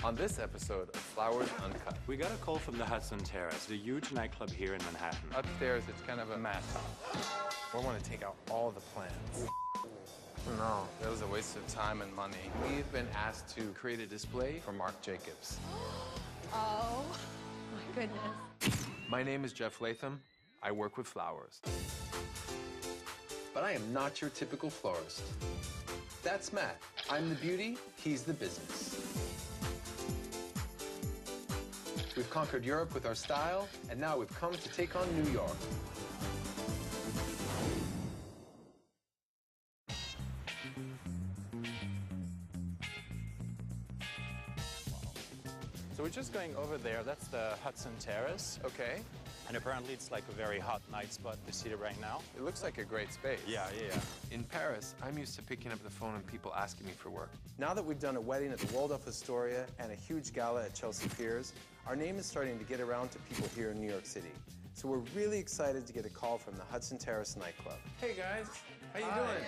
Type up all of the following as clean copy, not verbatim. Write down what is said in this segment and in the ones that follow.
On this episode of Flowers Uncut. We got a call from the Hudson Terrace, the huge nightclub here in Manhattan. Upstairs, it's kind of a mess. We want to take out all the plants. No, that was a waste of time and money. We've been asked to create a display for Marc Jacobs. Oh, my goodness. My name is Jeff Latham. I work with flowers. But I am not your typical florist. That's Matt. I'm the beauty, he's the business. We've conquered Europe with our style, and now we've come to take on New York. So we're just going over there. That's the Hudson Terrace. Okay. And apparently it's like a very hot night spot to see it right now. It looks like a great space. Yeah. In Paris, I'm used to picking up the phone and people asking me for work. Now that we've done a wedding at the Waldorf Astoria and a huge gala at Chelsea Piers, our name is starting to get around to people here in New York City. So we're really excited to get a call from the Hudson Terrace nightclub. Hey guys, how you doing?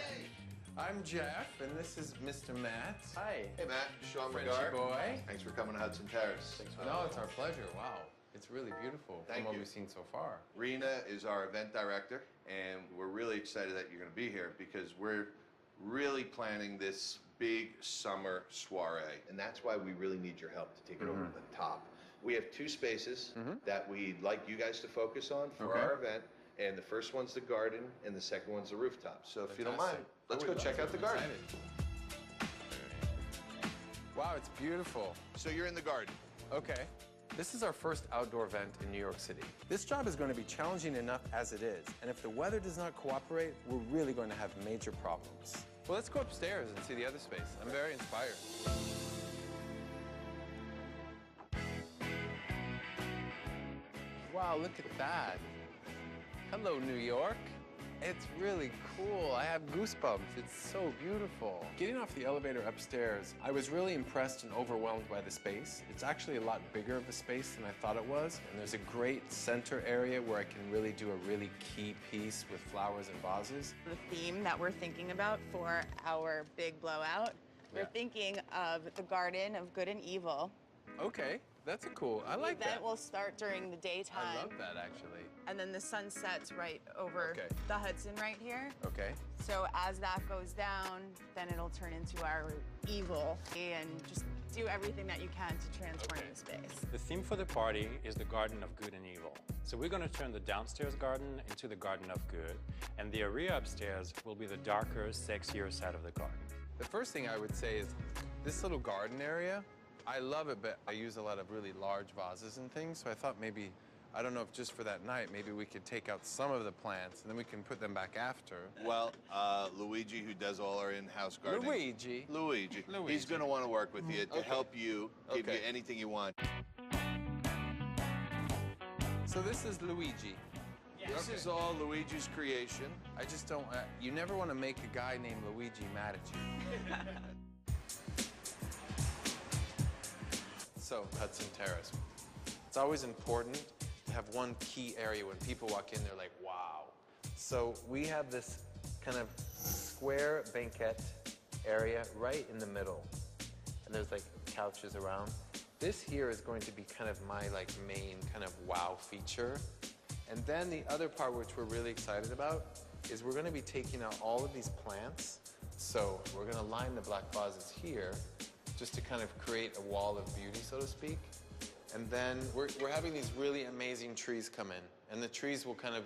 I'm Jeff, and this is Mr. Matt. Hi. Hey Matt, Sean Frenchy McGar. boy. Thanks for coming to Hudson Terrace. No, it's our pleasure. Wow. It's really beautiful Thank from what you. we've seen so far. Rena is our event director, and we're really excited that you're going to be here because we're really planning this big summer soiree. And that's why we really need your help to take it over to the top. We have two spaces that we'd like you guys to focus on for our event. And the first one's the garden, and the second one's the rooftop. So if you don't mind, let's go check out the garden. Wow, it's beautiful. So you're in the garden. Okay. This is our first outdoor event in New York City. This job is going to be challenging enough as it is, and if the weather does not cooperate, we're really going to have major problems. Well, let's go upstairs and see the other space. I'm very inspired. Wow, look at that. Hello, New York. It's really cool. I have goosebumps. It's so beautiful. Getting off the elevator upstairs, I was really impressed and overwhelmed by the space. It's actually a lot bigger of a space than I thought it was. And there's a great center area where I can really do a really key piece with flowers and vases. The theme that we're thinking about for our big blowout, we're thinking of the Garden of Good and Evil. Okay, that's a cool. I like The that. event will start during the daytime. I love that, actually. And then the sun sets right over Okay. the Hudson right here. Okay. So as that goes down, then it'll turn into our evil and just do everything that you can to transform the space. The theme for the party is the Garden of Good and Evil. So we're going to turn the downstairs garden into the Garden of Good, and the area upstairs will be the darker, sexier side of the garden. The first thing I would say is this little garden area, I love it, but I use a lot of really large vases and things, so I thought maybe, I don't know if just for that night, maybe we could take out some of the plants and then we can put them back after. Well, Luigi, who does all our in-house gardening. Luigi. He's going to want to work with you to help you, give you Okay. anything you want. So this is Luigi. This is all Luigi's creation. I just don't, you never want to make a guy named Luigi mad at you. So, Hudson Terrace. It's always important to have one key area when people walk in, they're like, wow. So we have this kind of square banquette area right in the middle. And there's like couches around. This here is going to be kind of my like main kind of wow feature. And then the other part which we're really excited about is we're going to be taking out all of these plants. So we're going to line the black vases here just to kind of create a wall of beauty, so to speak. And then we're having these really amazing trees come in. And the trees will kind of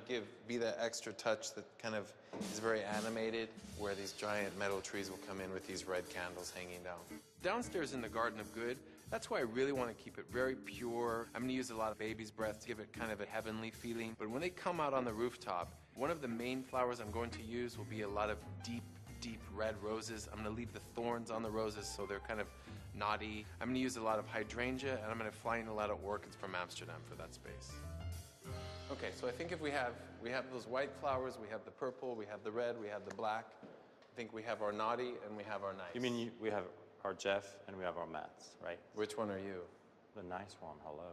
be that extra touch that kind of is very animated, where these giant metal trees will come in with these red candles hanging down. Downstairs in the Garden of Good, that's why I really want to keep it very pure. I'm going to use a lot of baby's breath to give it kind of a heavenly feeling. But when they come out on the rooftop, one of the main flowers I'm going to use will be a lot of deep red roses. I'm going to leave the thorns on the roses so they're kind of naughty. I'm going to use a lot of hydrangea, and I'm going to fly in a lot of orchids from Amsterdam for that space. Okay, so I think if we have those white flowers, we have the purple, we have the red, we have the black. I think we have our naughty and we have our nice. You mean we have our Jeff and we have our Matts, right? Which one are you? The nice one, hello.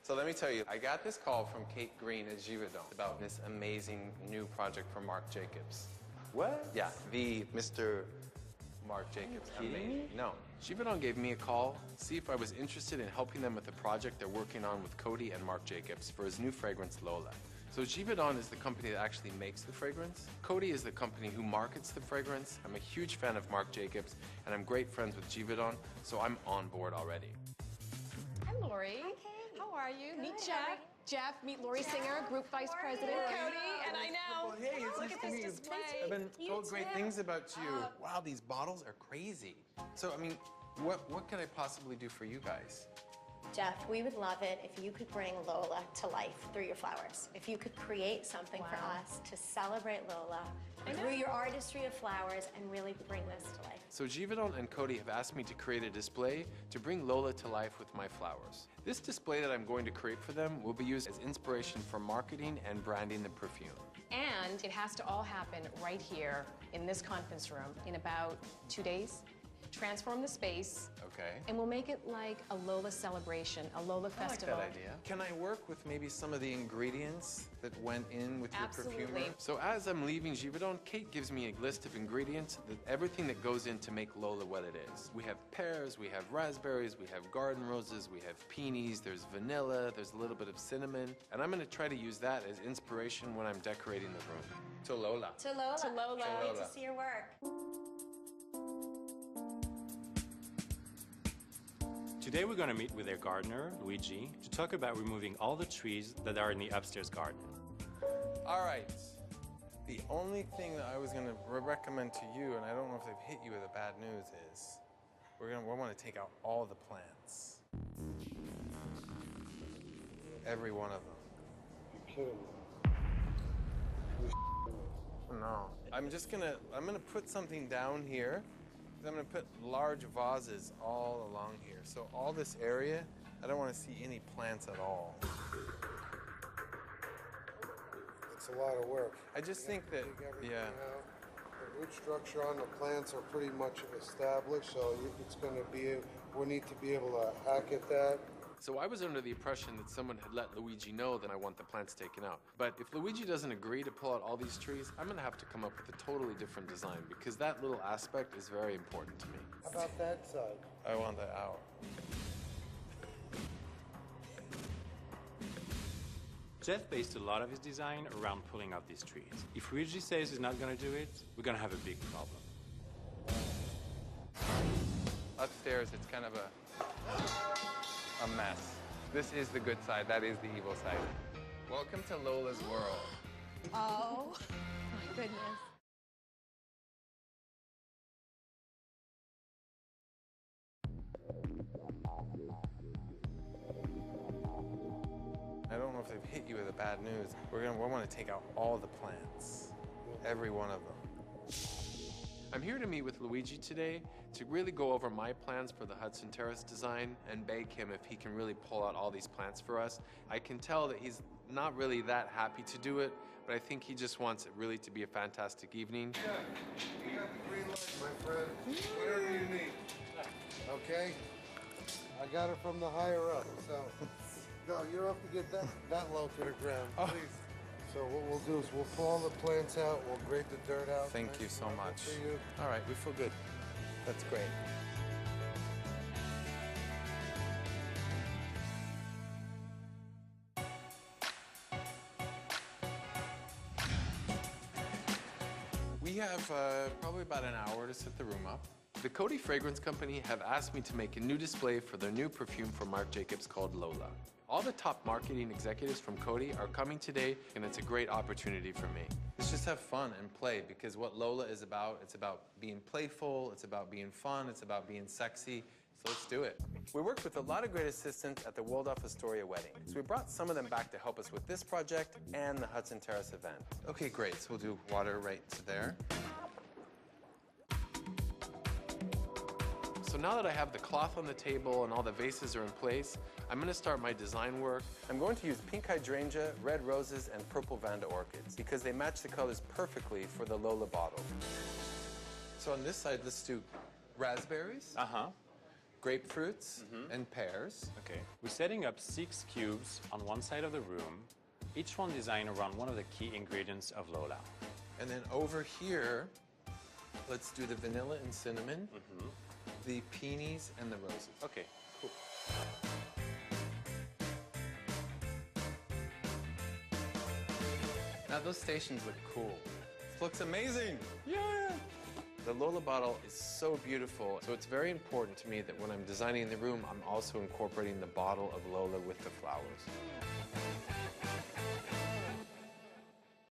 So let me tell you, I got this call from Kate Green at Givaudan about this amazing new project from Marc Jacobs. What? Yeah, the Mr. Marc Jacobs. kidding me? No. Givaudan gave me a call, see if I was interested in helping them with a project they're working on with Cody and Marc Jacobs for his new fragrance, Lola. So Givaudan is the company that actually makes the fragrance. Cody is the company who markets the fragrance. I'm a huge fan of Marc Jacobs, and I'm great friends with Givaudan, so I'm on board already. Hi, Lori. Hi, Kate. How are you? Meet Good. Jeff. Jeff, meet Lori Singer, Group Vice President, Cody, and I know. Hey, it's Look nice at to this meet you. display. I've been You told great too. things about you. Wow, these bottles are crazy. So, I mean, what can I possibly do for you guys? Jeff, we would love it if you could bring Lola to life through your flowers. If you could create something for Wow. us to celebrate Lola through your artistry of flowers and really bring this to life. So Givaudan and Cody have asked me to create a display to bring Lola to life with my flowers. This display that I'm going to create for them will be used as inspiration for marketing and branding the perfume. And it has to all happen right here in this conference room in about 2 days. Transform the space, Okay. and we'll make it like a Lola celebration, a Lola festival. I like that idea. Can I work with maybe some of the ingredients that went in with your Absolutely. perfumer? So as I'm leaving Givaudan, Kate gives me a list of ingredients, everything that goes in to make Lola what it is. We have pears, we have raspberries, we have garden roses, we have peonies, there's vanilla, there's a little bit of cinnamon, and I'm gonna try to use that as inspiration when I'm decorating the room. To Lola. To Lola. To Lola. Can't wait Lola. to see your work. Today we're going to meet with their gardener, Luigi, to talk about removing all the trees that are in the upstairs garden. All right. The only thing that I was gonna recommend to you, and I don't know if they've hit you with the bad news, is we want to take out all the plants. Every one of them. You're kidding me. No. I'm gonna put something down here. I'm gonna put large vases all along here. So all this area, I don't want to see any plants at all. It's a lot of work. I just think that, Take everything yeah. out. The root structure on the plants are pretty much established, so it's going to be, we need to be able to hack at that. So I was under the impression that someone had let Luigi know that I want the plants taken out. But if Luigi doesn't agree to pull out all these trees, I'm gonna have to come up with a totally different design because that little aspect is very important to me. How about that side? I want that out. Jeff based a lot of his design around pulling out these trees. If Luigi says he's not going to do it, we're going to have a big problem. Upstairs, it's kind of a mess. This is the good side. That is the evil side. Welcome to Lola's world. Oh, my goodness. I don't know if they've hit you with the bad news. We want to take out all the plants. Every one of them. I'm here to meet with Luigi today to really go over my plans for the Hudson Terrace design and beg him if he can really pull out all these plants for us. I can tell that he's not really that happy to do it, but I think he just wants it really to be a fantastic evening. Yeah, you got the green light, my friend. Whatever you need. Okay? I got it from the higher up, so. No, you don't have to get that low to the ground, please. So what we'll do is we'll pull all the plants out, we'll grate the dirt out. Thank Nice you so and level much. for you. All right, we feel good. That's great. We have probably about an hour to set the room up. The Cody Fragrance Company have asked me to make a new display for their new perfume for Marc Jacobs called Lola. All the top marketing executives from Cody are coming today, and it's a great opportunity for me. Let's just have fun and play, because what Lola is about, it's about being playful, it's about being fun, it's about being sexy. So let's do it. We worked with a lot of great assistants at the Waldorf Astoria wedding. So we brought some of them back to help us with this project and the Hudson Terrace event. Okay, great. So we'll do water right to there. So now that I have the cloth on the table and all the vases are in place, I'm going to start my design work. I'm going to use pink hydrangea, red roses, and purple Vanda orchids because they match the colors perfectly for the Lola bottle. So on this side, let's do raspberries, grapefruits, and pears. Okay. We're setting up 6 cubes on one side of the room, each one designed around one of the key ingredients of Lola. And then over here, Let's do the vanilla and cinnamon, the peonies, and the roses. Okay, cool. Now those stations look cool. This looks amazing. Yeah! The Lola bottle is so beautiful, so it's very important to me that when I'm designing the room, I'm also incorporating the bottle of Lola with the flowers.